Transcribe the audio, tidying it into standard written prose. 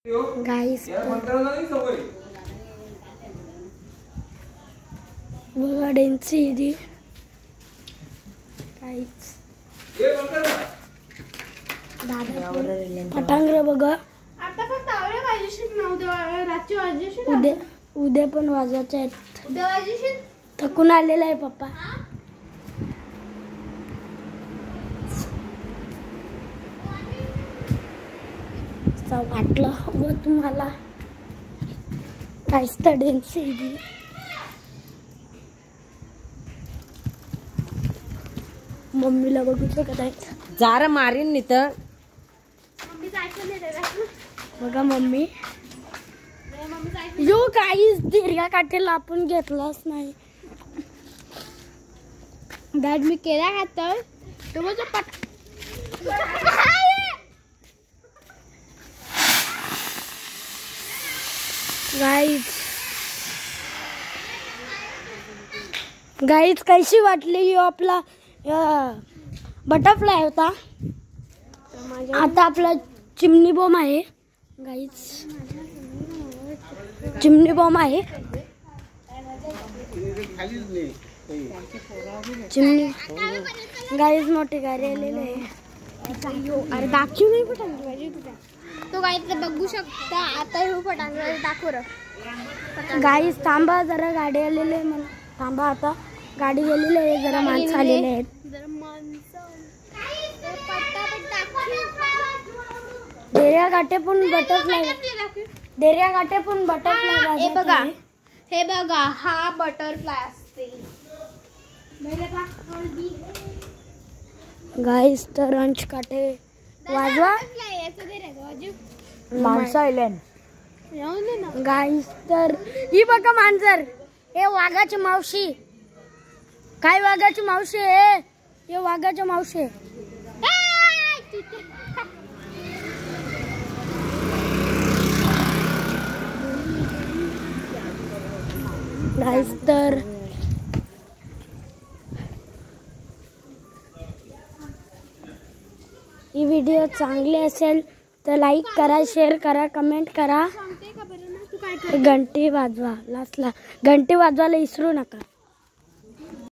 guys बघा डेन्सी इदी guys दादा पटांगरे बघा आता फक्त आवळे वाजशील नव्हते रात्री वाजशील उद्या पण वाजवायचे आहेत उद्या वाजशील थकून आलेला आहे पप्पा वाटलं हवं तुम्हाला काहीच तर डेन्सी इदी मम्मीला बघू शकत आहेत जार मारीन नाही तर बघा मम्मी यो काहीच दर्या काठेला आपण घेतलाच नाही दॅट मी केला आता तो माझा पट गाईज कशी वाटली यो आपला बटरफ्लाय होता आता आपला चिमणी बॉम्ब आहे गाईज चिमणी बॉम्ब आहे चिमणी गाईज मोठी गाडी आलेली आहे अरे दाखवू नाही फटांगे पाहिजे तुझ्या तो गाईत बघू शकता आता हे फटांगे दाखव गाईज थांबा जरा गाडी आलेली आहे मला थांबा आता गाडी गेलेली आहे जरा माणसं आलेले आहेत डेऱ्या गाठे पण बटरफ्लाय हे बघा हे बघा हा बटरफ्लाय असते गाईस तर अंश काटे वाजवा माणसं आयलंड गाईस तर ही बघा मांजर हे वाघाची मावशी काय वाघाची मावशी आहे हे वाघाची मावशी गाईस तर ही व्हिडिओ चांगली असेल तर लाईक करा शेअर करा कमेंट करा घंटी वाजवा लास्टला घंटी वाजवायला विसरू नका